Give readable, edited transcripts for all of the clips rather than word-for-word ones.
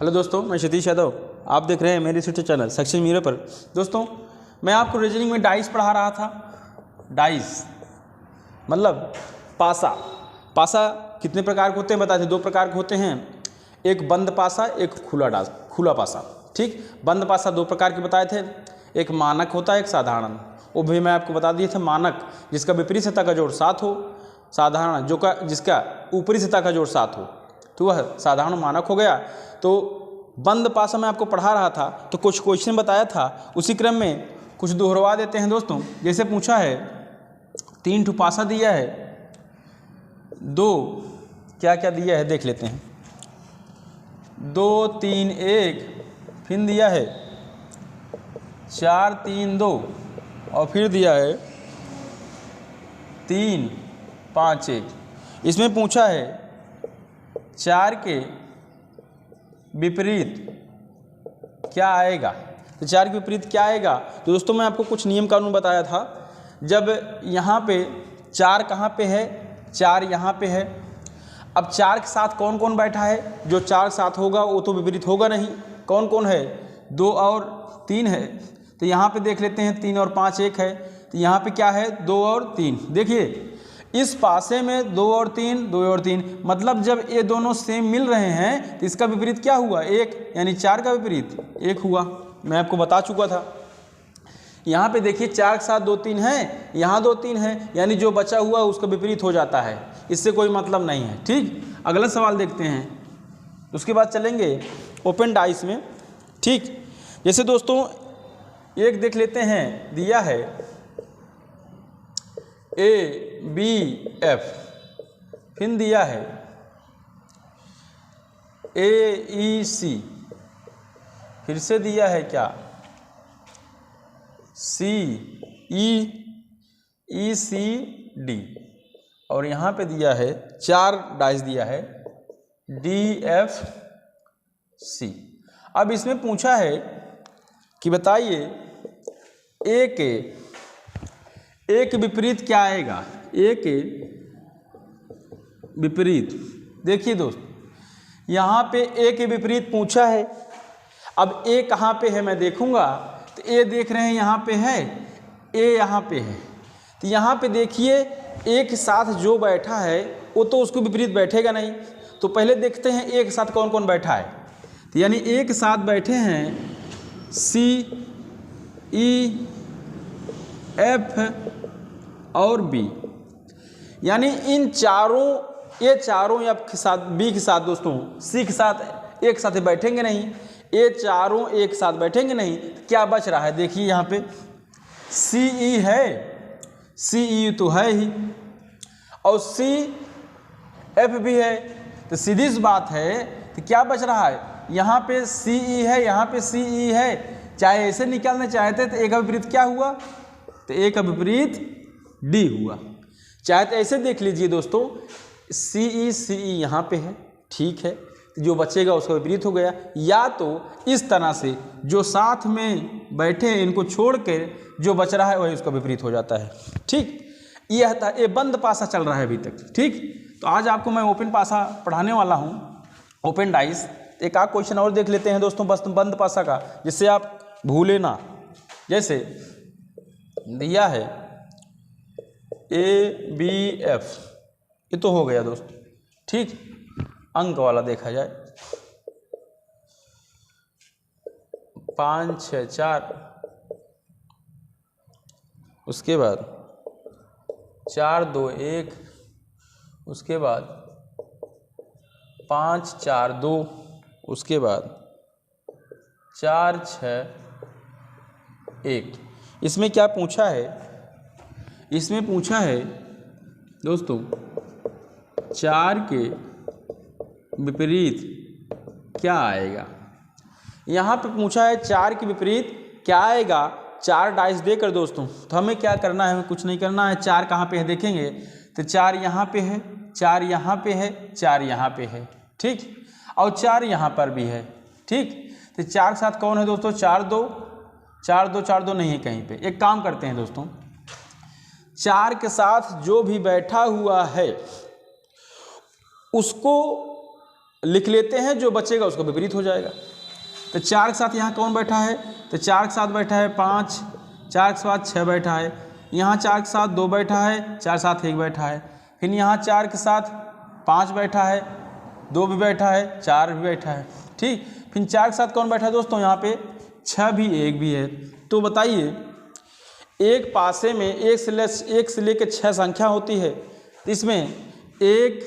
Hello दोस्तों, मैं सतीश यादव। आप देख रहे हैं मेरे यूट्यूब चैनल सक्सेस मिरर पर। दोस्तों, मैं आपको रीजनिंग में डाइस पढ़ा रहा था। डाइस मतलब पासा। पासा कितने प्रकार के होते हैं बताए थे? 2 प्रकार के होते हैं, एक बंद पासा, एक खुला पासा। ठीक, बंद पासा 2 प्रकार के बताए थे, एक मानक होता है, एक साधारण। वो भी मैं आपको बता दिए थे। मानक जिसका विपरीत सतह का जोड़ 7 हो, साधारण जिसका ऊपरी सतह का जोड़ 7 हो, तो वह साधारण मानक हो गया। तो बंद पासा मैं आपको पढ़ा रहा था, तो कुछ क्वेश्चन बताया था, उसी क्रम में कुछ दोहरवा देते हैं दोस्तों। जैसे पूछा है 3 ठो पासा दिया है, 2 क्या क्या दिया है देख लेते हैं। 2 3 1, फिर दिया है 4 3 2, और फिर दिया है 3 5 1। इसमें पूछा है 4 के विपरीत क्या आएगा। तो 4 के विपरीत क्या आएगा? तो दोस्तों, मैं आपको कुछ नियम कानून बताया था। जब यहाँ पे 4 कहाँ पे है, 4 यहाँ पे है। अब 4 के साथ कौन कौन बैठा है? जो 4 के साथ होगा वो तो विपरीत होगा नहीं। कौन कौन है? 2 और 3 है। तो यहाँ पे देख लेते हैं 3 और 5 1 है। तो यहाँ पे क्या है? 2 और 3। देखिए इस पासे में 2 और 3, 2 और 3, मतलब जब ये दोनों सेम मिल रहे हैं तो इसका विपरीत क्या हुआ? 1, यानी 4 का विपरीत 1 हुआ। मैं आपको बता चुका था। यहाँ पे देखिए 4 के साथ 2 3 है, यहाँ 2 3 है, यानी जो बचा हुआ उसका विपरीत हो जाता है। इससे कोई मतलब नहीं है। ठीक, अगला सवाल देखते हैं, उसके बाद चलेंगे ओपन डाइस में। ठीक, जैसे दोस्तों एक देख लेते हैं, दिया है ABF, फिर दिया है AEC, फिर से दिया है क्या CECD, और यहाँ पे दिया है 4 डाइस दिया है DFC। अब इसमें पूछा है कि बताइए ए के विपरीत क्या आएगा? ए के विपरीत, देखिए दोस्त, यहाँ पे ए के विपरीत पूछा है। अब ए कहाँ पे है मैं देखूंगा, तो ए देख रहे हैं यहाँ पे है, ए यहाँ पे है। तो यहाँ पे देखिए ए के साथ जो बैठा है वो तो उसको विपरीत बैठेगा नहीं। तो पहले देखते हैं ए के साथ कौन कौन बैठा है। तो यानी ए के साथ बैठे हैं CEF और B, यानी इन चारों, ये चारों या के साथ B के साथ दोस्तों C के साथ एक साथ बैठेंगे नहीं, ये चारों एक साथ बैठेंगे नहीं। क्या बच रहा है? देखिए यहाँ पे CE है, CE तो है ही, और CF भी है। तो सीधी सी बात है, तो क्या बच रहा है? यहाँ पे CE है, यहाँ पे CE है। चाहे ऐसे निकालना चाहते तो एक का विपरीत क्या हुआ? तो एक का विपरीत D हुआ। चाहे तो ऐसे देख लीजिए दोस्तों, CE यहाँ पे है, ठीक है, जो बचेगा उसका विपरीत हो गया। या तो इस तरह से जो साथ में बैठे हैं इनको छोड़ के जो बच रहा है वही उसका विपरीत हो जाता है। ठीक, यह था, ये बंद पासा चल रहा है अभी तक। ठीक, तो आज आपको मैं ओपन पासा पढ़ाने वाला हूँ, ओपन डाइस। एक आध क्वेश्चन और देख लेते हैं दोस्तों बस बंद पासा का, जिससे आप भूले ना। जैसे दिया है ABF, ये तो हो गया दोस्तों। ठीक, अंक वाला देखा जाए 5 6 4, उसके बाद 4 2 1, उसके बाद 5 4 2, उसके बाद 4 6 1। इसमें क्या पूछा है? इसमें पूछा है दोस्तों 4 के विपरीत क्या आएगा। यहाँ पे पूछा है 4 के विपरीत क्या आएगा। 4 डाइस देकर दोस्तों, तो हमें क्या करना है? हमें कुछ नहीं करना है। 4 कहाँ पे है देखेंगे, तो 4 यहाँ पे है, 4 यहाँ पे है, 4 यहाँ पे है। ठीक, और 4 यहाँ पर भी है। ठीक, तो 4 के साथ कौन है दोस्तों? 4 2 4 2 4 2 नहीं है कहीं पे। एक काम करते हैं दोस्तों, 4 के साथ जो भी बैठा हुआ है उसको लिख लेते हैं, जो बचेगा उसका विपरीत हो जाएगा। तो 4 के साथ यहाँ कौन बैठा है, तो 4 के साथ बैठा है 5, 4 के साथ 6 बैठा है, यहाँ 4 के साथ 2 बैठा है, 4 के साथ 1 बैठा है, फिर यहाँ 4 के साथ 5 बैठा है, 2 भी बैठा है, 4 भी बैठा है, ठीक। फिर 4 के साथ कौन बैठा है दोस्तों, यहाँ पे 6 भी, 1 भी है। तो बताइए एक पासे में 1 से लेकर 6 संख्या होती है, तो इसमें 1,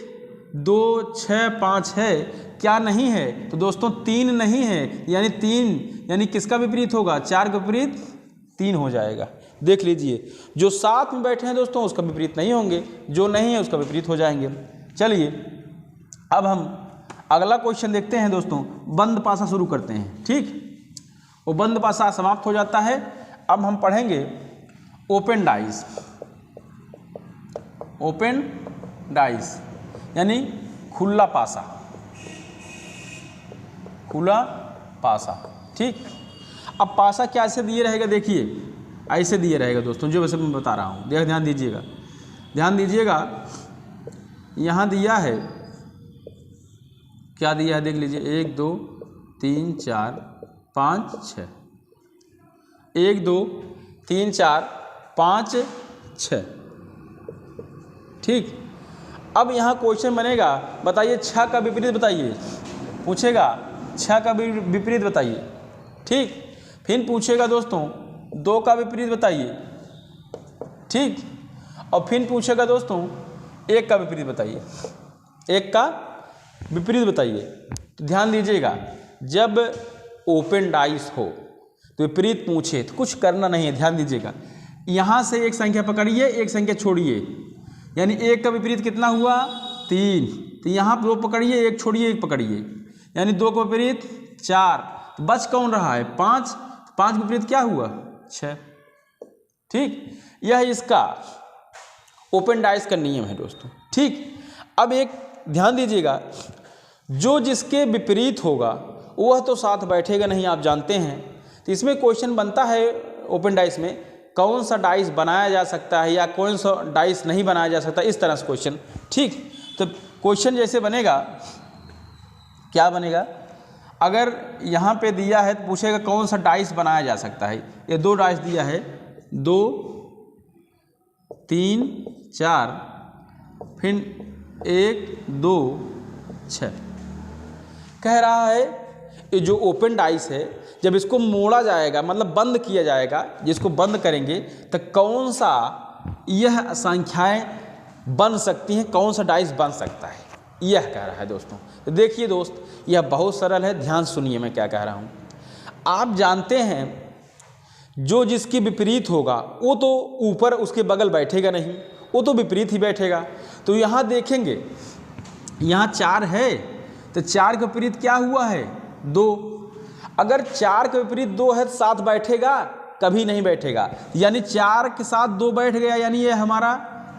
2, 6, 5 है, क्या नहीं है, तो दोस्तों 3 नहीं है, यानी 3 यानी किसका विपरीत होगा, 4 का विपरीत 3 हो जाएगा। देख लीजिए, जो साथ में बैठे हैं दोस्तों उसका विपरीत नहीं होंगे, जो नहीं है उसका विपरीत हो जाएंगे। चलिए अब हम अगला क्वेश्चन देखते हैं दोस्तों। बंद पासा शुरू करते हैं, ठीक। वो बंद पासा समाप्त हो जाता है। अब हम पढ़ेंगे ओपन डाइस। ओपन डाइस यानी खुला पासा, खुला पासा, ठीक। अब पासा क्या ऐसे दिए रहेगा, देखिए ऐसे दिए रहेगा दोस्तों, जो वैसे मैं बता रहा हूँ, ध्यान दीजिएगा, ध्यान दीजिएगा। यहाँ दिया है, क्या दिया है देख लीजिए, 1, 2, 3, 4, 5, 6, 1, 2, 3, 4, 5, 6, ठीक। अब यहाँ क्वेश्चन बनेगा, बताइए 6 का विपरीत बताइए, पूछेगा 6 का विपरीत बताइए, ठीक। फिर पूछेगा दोस्तों 2 का विपरीत बताइए, ठीक। और फिर पूछेगा दोस्तों 1 का विपरीत बताइए, 1 का विपरीत बताइए। तो ध्यान दीजिएगा, जब ओपन डाइस हो तो विपरीत पूछे तो कुछ करना नहीं है, ध्यान दीजिएगा। यहाँ से एक संख्या पकड़िए, एक संख्या छोड़िए, यानी 1 का विपरीत कितना हुआ, 3। तो यहाँ 2 पकड़िए, 1 छोड़िए, 1 पकड़िए, यानी 2 का विपरीत 4। बच कौन रहा है, 5। 5 विपरीत क्या हुआ, 6, ठीक। यह इसका ओपन डाइस का नियम है दोस्तों, ठीक। अब एक ध्यान दीजिएगा, जो जिसके विपरीत होगा वह तो साथ बैठेगा नहीं, आप जानते हैं। तो इसमें क्वेश्चन बनता है ओपन डाइस में, कौन सा डाइस बनाया जा सकता है या कौन सा डाइस नहीं बनाया जा सकता, इस तरह से क्वेश्चन, ठीक। तो क्वेश्चन जैसे बनेगा, क्या बनेगा, अगर यहाँ पे दिया है तो पूछेगा कौन सा डाइस बनाया जा सकता है। ये 2 डाइस दिया है, 2, 3, 4, फिर 1, 2, 6। कह रहा है ये जो ओपन डाइस है, जब इसको मोड़ा जाएगा, मतलब बंद किया जाएगा, जिसको बंद करेंगे तो कौन सा यह संख्याएं बन सकती हैं, कौन सा डाइस बन सकता है, यह कह रहा है दोस्तों। तो देखिए दोस्त, यह बहुत सरल है, ध्यान सुनिए मैं क्या कह रहा हूँ। आप जानते हैं जो जिसकी विपरीत होगा वो तो ऊपर उसके बगल बैठेगा नहीं, वो तो विपरीत ही बैठेगा। तो यहाँ देखेंगे, यहाँ 4 है तो 4 के विपरीत क्या हुआ है, 2। अगर 4 के विपरीत 2 है तो साथ बैठेगा, कभी नहीं बैठेगा, यानी 4 के साथ 2 बैठ गया, यानी ये हमारा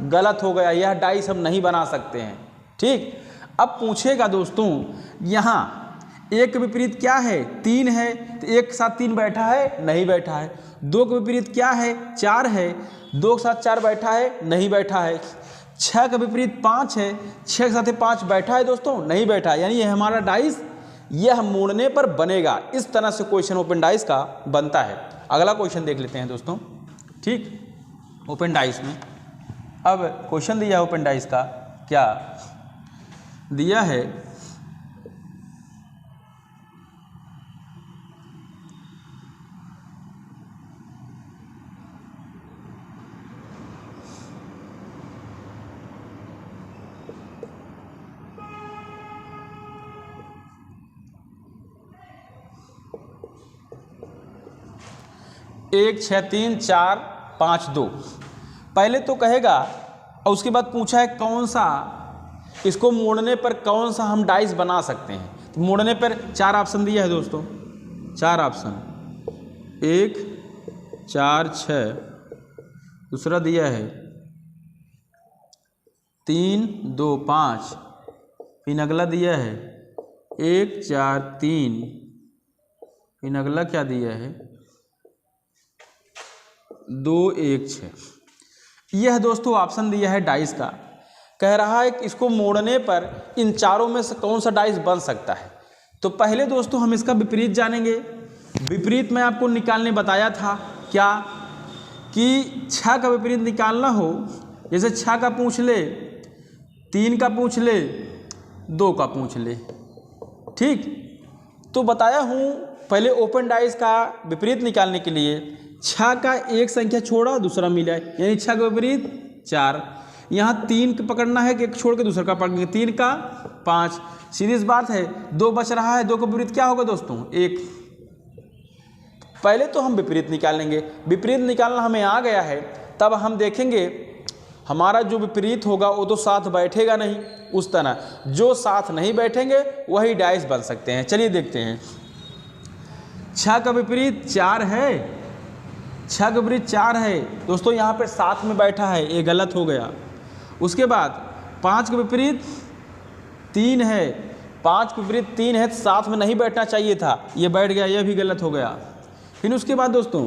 गलत हो गया, यह डाइस हम नहीं बना सकते हैं, ठीक। अब पूछेगा दोस्तों, यहाँ 1 के विपरीत क्या है, 3 है, तो 1 के साथ 3 बैठा है, नहीं बैठा है। 2 के विपरीत क्या है, 4 है, 2 के साथ 4 बैठा है, नहीं बैठा है। 6 का विपरीत 5 है, 6 के साथ 5 बैठा है दोस्तों, नहीं बैठा, यानी यह हमारा डाइस यह मोड़ने पर बनेगा। इस तरह से क्वेश्चन ओपन डाइस का बनता है। अगला क्वेश्चन देख लेते हैं दोस्तों, ठीक। ओपन डाइस में अब क्वेश्चन दिया ओपन डाइस का, क्या दिया है, एक 6 3 4 5 2। पहले तो कहेगा और उसके बाद पूछा है कौन सा, इसको मोड़ने पर कौन सा हम डाइस बना सकते हैं। तो मोड़ने पर 4 ऑप्शन दिया है दोस्तों, 4 ऑप्शन, 1 4 6, दूसरा दिया है 3 2 5, फिर अगला दिया है 1 4 3, फिर अगला क्या दिया है 2 1 6। यह दोस्तों ऑप्शन दिया है डाइस का। कह रहा है कि इसको मोड़ने पर इन चारों में से कौन सा डाइस बन सकता है। तो पहले दोस्तों हम इसका विपरीत जानेंगे। विपरीत मैं आपको निकालने बताया था क्या, कि 6 का विपरीत निकालना हो, जैसे 6 का पूछ ले, 3 का पूछ ले, 2 का पूछ ले, ठीक। तो बताया हूँ पहले ओपन डाइस का विपरीत निकालने के लिए 6 का एक संख्या छोड़ा दूसरा मिला, यानी 6 का विपरीत 4। यहाँ 3 का पकड़ना है कि एक छोड़ के दूसरा का पकड़ेंगे, 3 का 5, सीधी सी बात है। 2 बच रहा है, 2 का विपरीत क्या होगा दोस्तों 1। पहले तो हम विपरीत निकालेंगे, विपरीत निकालना हमें आ गया है, तब हम देखेंगे हमारा जो विपरीत होगा वो तो साथ बैठेगा नहीं, उस तरह जो साथ नहीं बैठेंगे वही डाइस बन सकते हैं। चलिए देखते हैं। 6 का विपरीत 4 है, 6 का विपरीत 4 है दोस्तों, यहाँ पे साथ में बैठा है, ये गलत हो गया। उसके बाद 5 का विपरीत 3 है, 5 का विपरीत 3 है, साथ में नहीं बैठना चाहिए था, ये बैठ गया, ये भी गलत हो गया। फिर उसके बाद दोस्तों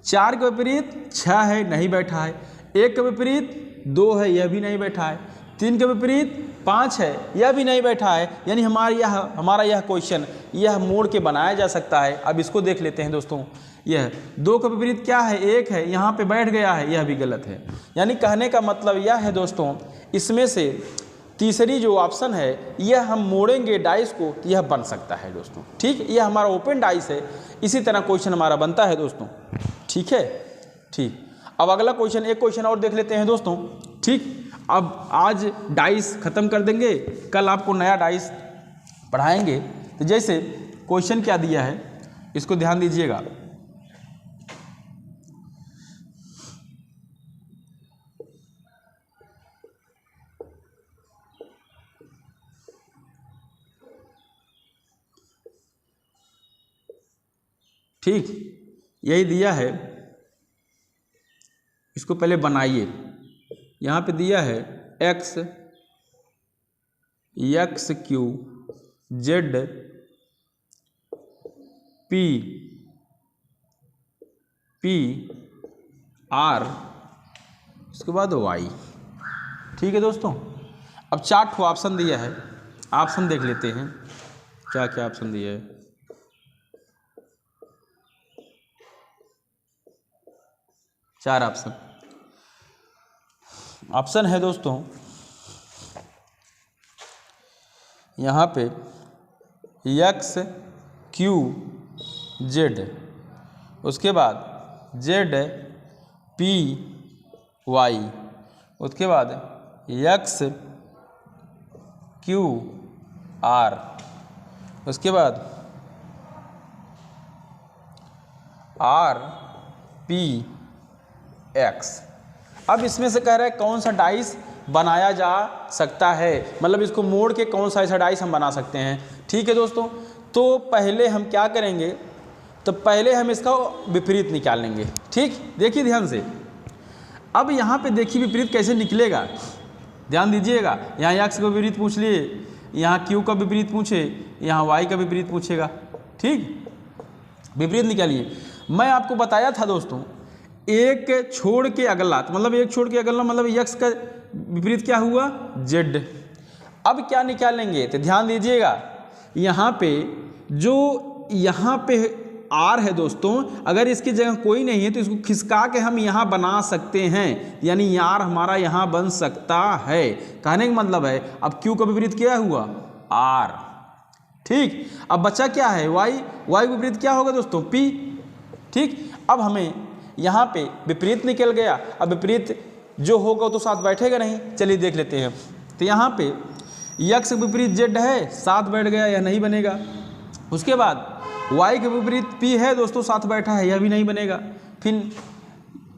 4 का विपरीत 6 है, नहीं बैठा है। 1 का विपरीत 2 है, यह भी नहीं बैठा है। 3 का विपरीत 5 है, यह भी नहीं बैठा है। यानी हमारा यह क्वेश्चन यह मोड़ के बनाया जा सकता है। अब इसको देख लेते हैं दोस्तों। यह 2 का विपरीत क्या है 1 है, यहाँ पे बैठ गया है, यह भी गलत है। यानी कहने का मतलब यह है दोस्तों, इसमें से तीसरी जो ऑप्शन है यह हम मोड़ेंगे डाइस को, यह बन सकता है दोस्तों, ठीक। यह हमारा ओपन डाइस है, इसी तरह क्वेश्चन हमारा बनता है दोस्तों, ठीक है, ठीक। अब अगला क्वेश्चन, एक क्वेश्चन और देख लेते हैं दोस्तों, ठीक। अब आज डाइस ख़त्म कर देंगे, कल आपको नया डाइस पढ़ाएंगे। तो जैसे क्वेश्चन क्या दिया है इसको ध्यान दीजिएगा। ठीक, यही दिया है, इसको पहले बनाइए। यहाँ पे दिया है x Q Z P R, उसके बाद y, ठीक है दोस्तों। अब 4 ठो ऑप्शन दिया है, ऑप्शन देख लेते हैं क्या क्या ऑप्शन दिया है। चार ऑप्शन है दोस्तों, यहाँ पे x क्यू जेड, उसके बाद जेड पी वाई, उसके बाद x क्यू आर, उसके बाद आर पी एक्स। अब इसमें से कह रहा है कौन सा डाइस बनाया जा सकता है, मतलब इसको मोड़ के कौन सा ऐसा डाइस हम बना सकते हैं, ठीक है दोस्तों। तो पहले हम क्या करेंगे, तो पहले हम इसका विपरीत निकाल लेंगे, ठीक। देखिए ध्यान से, अब यहाँ पे देखिए विपरीत कैसे निकलेगा, ध्यान दीजिएगा। यहाँ x का विपरीत पूछ लिए, यहाँ q का विपरीत पूछे, यहाँ y का विपरीत पूछेगा, ठीक। विपरीत निकालिए। मैं आपको बताया था दोस्तों, एक छोड़ के अगला, तो मतलब एक छोड़ के अगला मतलब x का विपरीत क्या हुआ z। अब क्या निकालेंगे, तो ध्यान दीजिएगा, यहाँ पे जो यहाँ पे r है दोस्तों, अगर इसकी जगह कोई नहीं है तो इसको खिसका के हम यहाँ बना सकते हैं, यानी r हमारा यहाँ बन सकता है। कहने का मतलब है अब q का विपरीत क्या हुआ r, ठीक। अब बचा क्या है y विपरीत क्या होगा दोस्तों p, ठीक। अब हमें यहाँ पे विपरीत निकल गया, अब विपरीत जो होगा तो साथ बैठेगा नहीं, चलिए देख लेते हैं। तो यहाँ पे x विपरीत z है, साथ बैठ गया, यह नहीं बनेगा। उसके बाद y के विपरीत p है दोस्तों, साथ बैठा है, यह भी नहीं बनेगा। फिर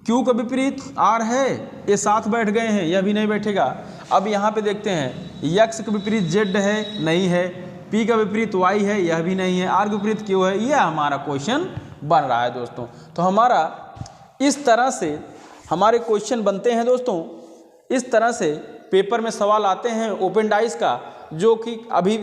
q का विपरीत r है, ये साथ बैठ गए हैं, यह भी नहीं बैठेगा। अब यहाँ पे देखते हैं x का विपरीत z है, नहीं है। p का विपरीत y है, यह भी नहीं है। r का विपरीत q है, यह हमारा क्वेश्चन बन रहा है दोस्तों। तो हमारा इस तरह से हमारे क्वेश्चन बनते हैं दोस्तों। इस तरह से पेपर में सवाल आते हैं ओपन डाइस का, जो कि अभी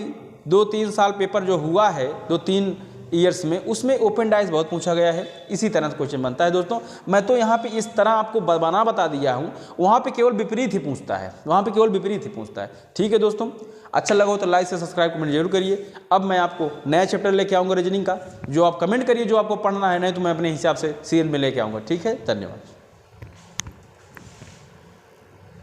2-3 साल पेपर जो हुआ है, 2-3 ईयर्स में, उसमें ओपन डाइज बहुत पूछा गया है, इसी तरह से क्वेश्चन बनता है दोस्तों। मैं तो यहाँ पे इस तरह आपको बता दिया हूँ, वहाँ पे केवल विपरीत ही पूछता है, वहाँ पे केवल विपरीत ही पूछता है। ठीक है दोस्तों, अच्छा लगा हो तो लाइक से सब्सक्राइब कमेंट जरूर करिए। अब मैं आपको नया चैप्टर लेके आऊँगा रीजनिंग का, जो आप कमेंट करिए जो आपको पढ़ना है, नहीं तो मैं अपने हिसाब से सीरियल में लेके आऊँगा। ठीक है, धन्यवाद।